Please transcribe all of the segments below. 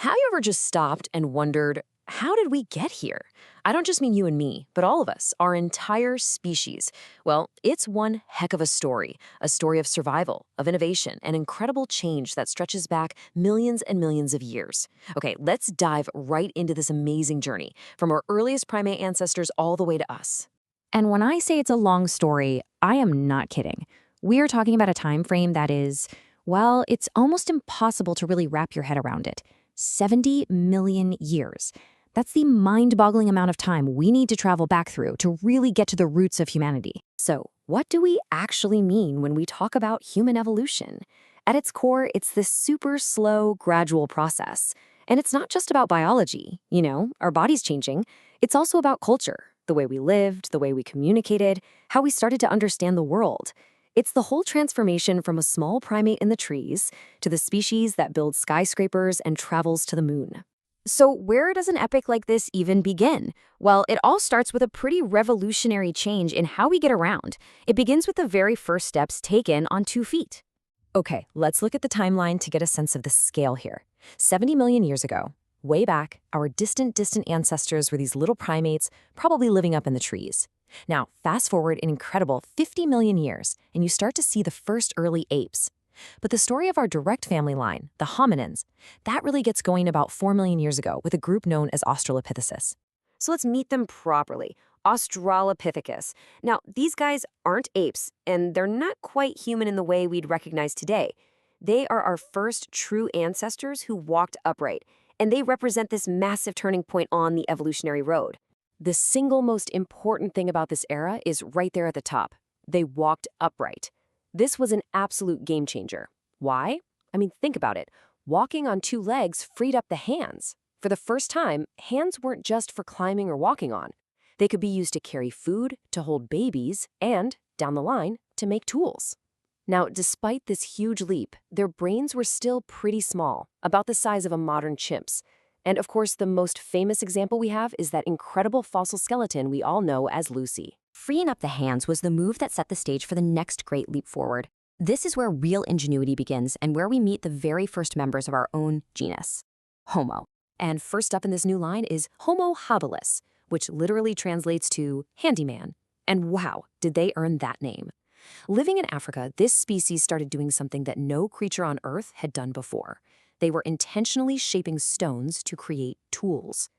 Have you ever just stopped and wondered, how did we get here? I don't just mean you and me, but all of us, our entire species. Well, it's one heck of a story of survival, of innovation, and incredible change that stretches back millions and millions of years. Okay, let's dive right into this amazing journey, from our earliest primate ancestors all the way to us. And when I say it's a long story, I am not kidding. We are talking about a time frame that is, well, it's almost impossible to really wrap your head around it. 70 million years. That's the mind-boggling amount of time we need to travel back through to really get to the roots of humanity. So, what do we actually mean when we talk about human evolution? At its core, it's this super slow, gradual process. And it's not just about biology, our body's changing. It's also about culture, the way we lived, the way we communicated, how we started to understand the world. It's the whole transformation from a small primate in the trees to the species that builds skyscrapers and travels to the moon. So where does an epic like this even begin? Well, it all starts with a pretty revolutionary change in how we get around. It begins with the very first steps taken on 2 feet. Okay, let's look at the timeline to get a sense of the scale here. 70 million years ago, way back, our distant ancestors were these little primates, probably living up in the trees. Now, fast forward an incredible 50 million years, and you start to see the first early apes. But the story of our direct family line, the hominins, that really gets going about 4 million years ago with a group known as Australopithecus. So let's meet them properly. Australopithecus. Now, these guys aren't apes, and they're not quite human in the way we'd recognize today. They are our first true ancestors who walked upright, and they represent this massive turning point on the evolutionary road. The single most important thing about this era is right there at the top. They walked upright. This was an absolute game changer. Why? I mean, think about it. Walking on 2 legs freed up the hands. For the first time, hands weren't just for climbing or walking on. They could be used to carry food, to hold babies, and, down the line, to make tools. Now, despite this huge leap, their brains were still pretty small, about the size of a modern chimp's. And of course, the most famous example we have is that incredible fossil skeleton we all know as Lucy. Freeing up the hands was the move that set the stage for the next great leap forward. This is where real ingenuity begins and where we meet the very first members of our own genus, Homo. And first up in this new line is Homo habilis, which literally translates to handyman. And wow, did they earn that name. Living in Africa, this species started doing something that no creature on Earth had done before. They were intentionally shaping stones to create tools.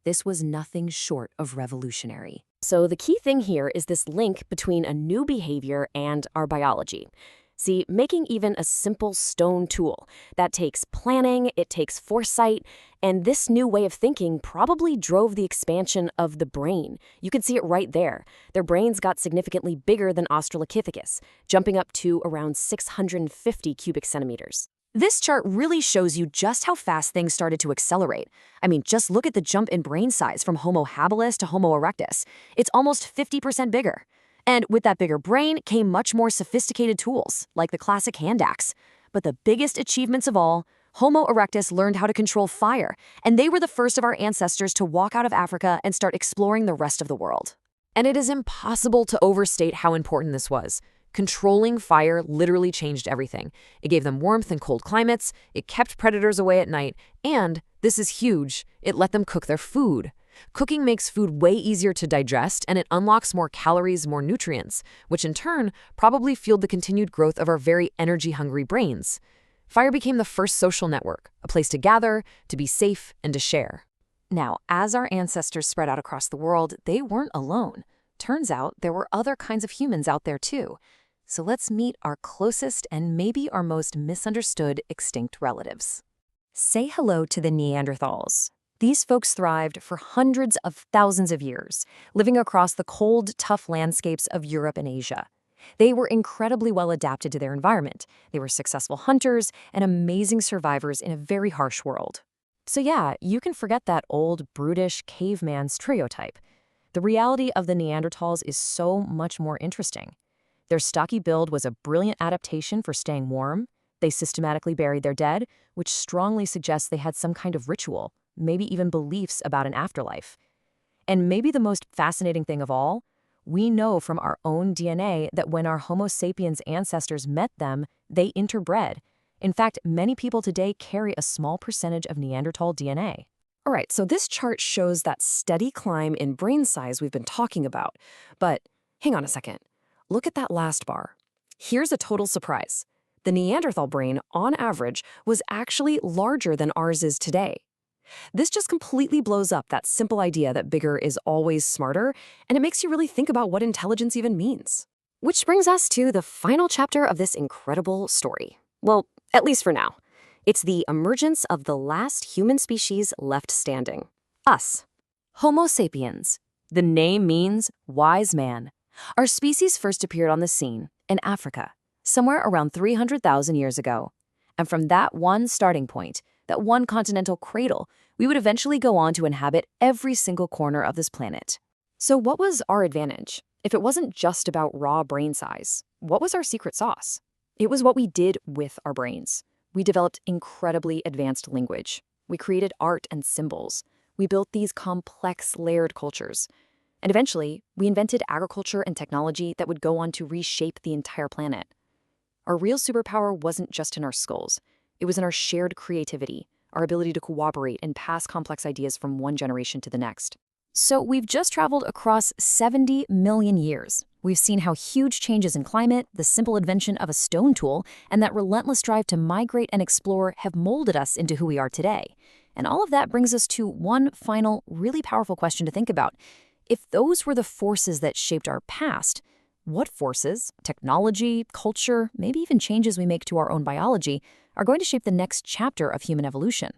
This was nothing short of revolutionary. So the key thing here is this link between a new behavior and our biology. See, making even a simple stone tool, that takes planning, it takes foresight, and this new way of thinking probably drove the expansion of the brain. You can see it right there. Their brains got significantly bigger than Australopithecus, jumping up to around 650 cubic centimeters. This chart really shows you just how fast things started to accelerate. I mean, just look at the jump in brain size from Homo habilis to Homo erectus. It's almost 50% bigger. And with that bigger brain came much more sophisticated tools, like the classic hand axe. But the biggest achievements of all, Homo erectus learned how to control fire, and they were the first of our ancestors to walk out of Africa and start exploring the rest of the world. And it is impossible to overstate how important this was. Controlling fire literally changed everything. It gave them warmth in cold climates, it kept predators away at night, and, this is huge, it let them cook their food. Cooking makes food way easier to digest, and it unlocks more calories, more nutrients, which in turn probably fueled the continued growth of our very energy-hungry brains. Fire became the first social network, a place to gather, to be safe, and to share. Now, as our ancestors spread out across the world, they weren't alone. Turns out there were other kinds of humans out there too. So let's meet our closest and maybe our most misunderstood extinct relatives. Say hello to the Neanderthals. These folks thrived for hundreds of thousands of years, living across the cold, tough landscapes of Europe and Asia. They were incredibly well adapted to their environment. They were successful hunters and amazing survivors in a very harsh world. So yeah, you can forget that old, brutish caveman stereotype. The reality of the Neanderthals is so much more interesting. Their stocky build was a brilliant adaptation for staying warm. They systematically buried their dead, which strongly suggests they had some kind of ritual, maybe even beliefs about an afterlife. And maybe the most fascinating thing of all, we know from our own DNA that when our Homo sapiens ancestors met them, they interbred. In fact, many people today carry a small percentage of Neanderthal DNA. All right, so this chart shows that steady climb in brain size we've been talking about. But hang on a second. Look at that last bar. Here's a total surprise. The Neanderthal brain, on average, was actually larger than ours is today. This just completely blows up that simple idea that bigger is always smarter, and it makes you really think about what intelligence even means. Which brings us to the final chapter of this incredible story. Well, at least for now. It's the emergence of the last human species left standing. Us. Homo sapiens. The name means wise man. Our species first appeared on the scene in Africa, somewhere around 300,000 years ago. And from that one starting point, that one continental cradle, we would eventually go on to inhabit every single corner of this planet. So what was our advantage? If it wasn't just about raw brain size, what was our secret sauce? It was what we did with our brains. We developed incredibly advanced language. We created art and symbols. We built these complex, layered cultures. And eventually, we invented agriculture and technology that would go on to reshape the entire planet. Our real superpower wasn't just in our skulls. It was in our shared creativity, our ability to cooperate and pass complex ideas from one generation to the next. So we've just traveled across 70 million years. We've seen how huge changes in climate, the simple invention of a stone tool, and that relentless drive to migrate and explore have molded us into who we are today. And all of that brings us to one final, really powerful question to think about. If those were the forces that shaped our past, what forces, technology, culture, maybe even changes we make to our own biology, are going to shape the next chapter of human evolution?